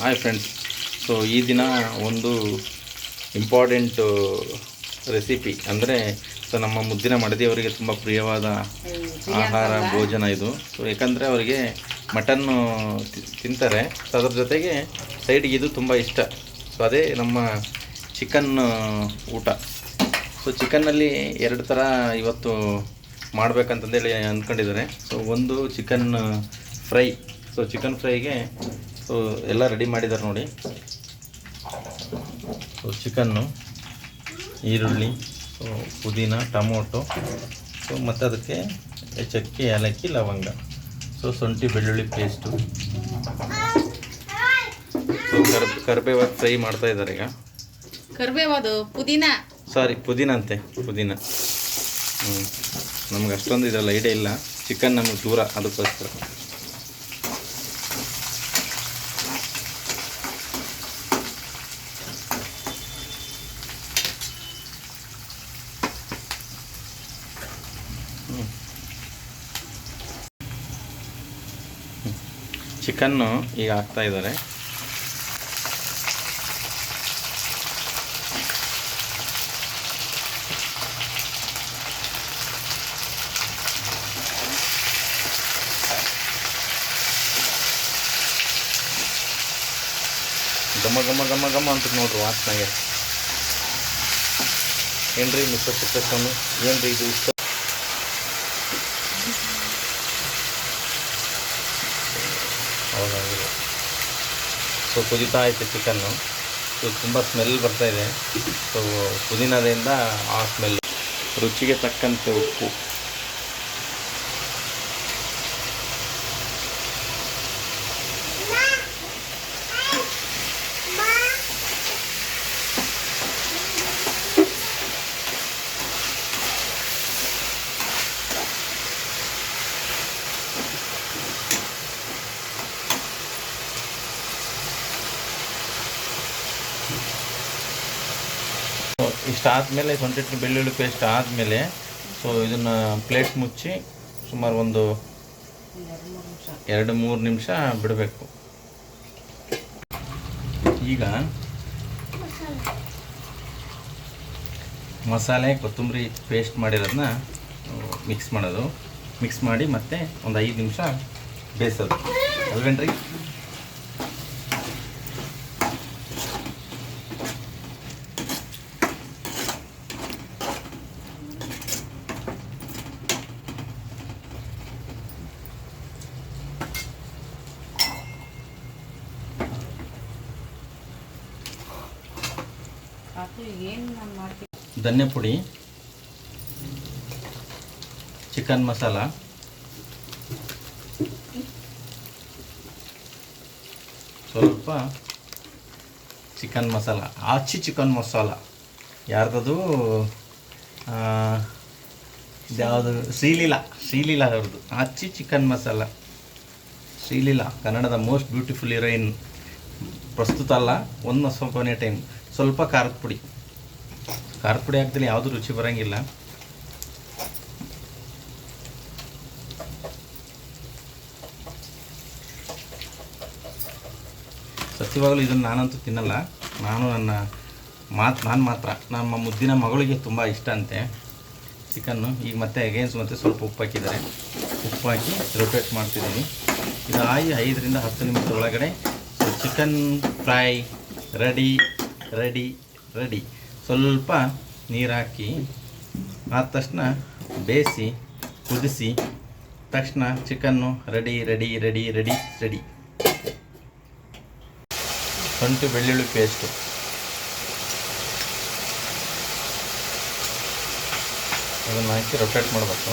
Hi friends. So ಈ ದಿನ ಒಂದು ಇಂಪಾರ್ಟೆಂಟು ರೆಸಿಪಿ ಅಂದರೆ ನಮ್ಮ ಮುದ್ದಿನ ಮಡದಿಯವರಿಗೆ ತುಂಬ ಪ್ರಿಯವಾದ ಆಹಾರ ಭೋಜನ ಇದು. ಸೊ ಯಾಕಂದರೆ ಅವರಿಗೆ ಮಟನ್ನು ತಿಂತಾರೆ, ಸೊ ಅದ್ರ ಜೊತೆಗೆ ಸೈಡ್ಗೆ ಇದು ತುಂಬ ಇಷ್ಟ. ಸೊ ಅದೇ ನಮ್ಮ ಚಿಕನ್ ಊಟ. ಸೊ ಚಿಕನ್ನಲ್ಲಿ ಎರಡು ಥರ ಇವತ್ತು ಮಾಡಬೇಕಂತಂದೇಳಿ ಅಂದ್ಕೊಂಡಿದ್ದಾರೆ. ಸೊ ಒಂದು ಚಿಕನ್ ಫ್ರೈ. ಸೊ ಚಿಕನ್ ಫ್ರೈಗೆ ಸೊ ಎಲ್ಲ ರೆಡಿ ಮಾಡಿದ್ದಾರೆ ನೋಡಿ. ಸೊ ಚಿಕನ್ನು, ಈರುಳ್ಳಿ, ಸೊ ಪುದೀನ, ಟೊಮೊಟೊ, ಸೊ ಮತ್ತು ಅದಕ್ಕೆ ಚಕ್ಕೆ, ಏಲಕ್ಕಿ, ಲವಂಗ, ಸೊ ಶುಂಠಿ ಬೆಳ್ಳುಳ್ಳಿ ಪೇಸ್ಟು, ಸೊ ಕರಿಬೇವು ಫ್ರೈ ಮಾಡ್ತಾ ಇದ್ದಾರೆ ಈಗ. ಕರಿಬೇವದು ಪುದೀನ, ಸಾರಿ ಪುದೀನ ಅಂತೆ, ಪುದೀನ. ನಮ್ಗೆ ಅಷ್ಟೊಂದು ಇದರಲ್ಲಿ ಐಡಿಯಾ ಇಲ್ಲ, ಚಿಕನ್ ನಮಗೆ ದೂರ, ಅದಕ್ಕೋಸ್ಕರ. ಚಿಕನ್ನು ಈಗ ಹಾಕ್ತಾ ಇದ್ದಾರೆ. ಘಮ ಘಮ ಘಮ ಘಮ ಅಂತ ನೋಡ್ರಿ ವಾಸನೆಗೆ. ಏನ್ರಿ ಮಿಸ್ಟರ್ ಸುತ್ತಸ್ವಾಮಿ, ಏನ್ರಿ ಇದು ಇಷ್ಟ? ಹೌದಾಗಿದೆ. ಸೊ ಕುದೀತಾ ಐತೆ ಚಿಕನ್ನು. ಸೊ ತುಂಬ ಸ್ಮೆಲ್ ಬರ್ತಾ ಇದೆ. ಸೊ ಪುದೀನದಿಂದ ಆ ಸ್ಮೆಲ್. ರುಚಿಗೆ ತಕ್ಕಂತೆ ಉಪ್ಪು, ಇಷ್ಟಾದಮೇಲೆ ಶುಂಠಿ ಬೆಳ್ಳುಳ್ಳಿ ಪೇಸ್ಟ್ ಆದಮೇಲೆ ಸೊ ಇದನ್ನು ಪ್ಲೇಟ್ ಮುಚ್ಚಿ ಸುಮಾರು ಒಂದು 2-3 ನಿಮಿಷ ಬಿಡಬೇಕು. ಈಗ ಮಸಾಲೆ, ಕೊತ್ತಂಬರಿ ಪೇಸ್ಟ್ ಮಾಡಿರೋದನ್ನ ಮಿಕ್ಸ್ ಮಾಡೋದು. ಮಿಕ್ಸ್ ಮಾಡಿ ಮತ್ತೆ ಒಂದು 5 ನಿಮಿಷ ಬೇಯಿಸೋದು ಅಲ್ವೇನ್ರಿ? ಧನ್ಯ ಪುಡಿ, ಚಿಕನ್ ಮಸಾಲ, ಸ್ವಲ್ಪ ಚಿಕನ್ ಮಸಾಲ, ಆಚಿ ಚಿಕನ್ ಮಸಾಲ. ಯಾರ್ದದು? ಇದ್ಯಾವುದು? ಶ್ರೀಲೀಲಾ ಅವ್ರದ್ದು ಆಚಿ ಚಿಕನ್ ಮಸಾಲ. ಶ್ರೀಲೀಲಾ ಕನ್ನಡದ ಮೋಸ್ಟ್ ಬ್ಯೂಟಿಫುಲ್ ಹೀರೋಯಿನ್. ಪ್ರಸ್ತುತ ಅಲ್ಲ, ಒಂದು ಸ್ವಲ್ಪನೇ ಟೈಮ್. ಸ್ವಲ್ಪ ಖಾರದ ಪುಡಿ ಹಾಕಿದ್ರೆ ಯಾವುದು ರುಚಿ ಬರೋಂಗಿಲ್ಲ. ಸತ್ಯವಾಗಲೂ ಇದನ್ನು ನಾನಂತೂ ತಿನ್ನಲ್ಲ. ನಾನು ಮಾತ್ರ ನಮ್ಮ ಮುದ್ದಿನ ಮಗಳಿಗೆ ತುಂಬ ಇಷ್ಟ ಅಂತೆ ಚಿಕನ್ನು. ಈಗ ಮತ್ತೆ ಅಗೇನ್ಸ್ ಮತ್ತೆ ಸ್ವಲ್ಪ ಉಪ್ಪು ಹಾಕಿದ್ದಾರೆ. ಉಪ್ಪು ಹಾಕಿ ರೊಟೇಟ್ ಮಾಡ್ತಿದ್ದೀನಿ. ಇದು 5ರಿಂದ 10 ನಿಮಿಷದ ಒಳಗಡೆ ಚಿಕನ್ ಫ್ರೈ ರೆಡಿ. ಸ್ವಲ್ಪ ನೀರು ಹಾಕಿ ಆದ ತಕ್ಷಣ ಬೇಯಿಸಿ ಕುದಿಸಿ ತಕ್ಷಣ ಚಿಕನ್ನು ರೆಡಿ. ಶುಂಠಿ ಬೆಳ್ಳುಳ್ಳಿ ಪೇಸ್ಟು, ಅದನ್ನು ಹಾಕಿ ರೊಟೇಟ್ ಮಾಡಬೇಕು.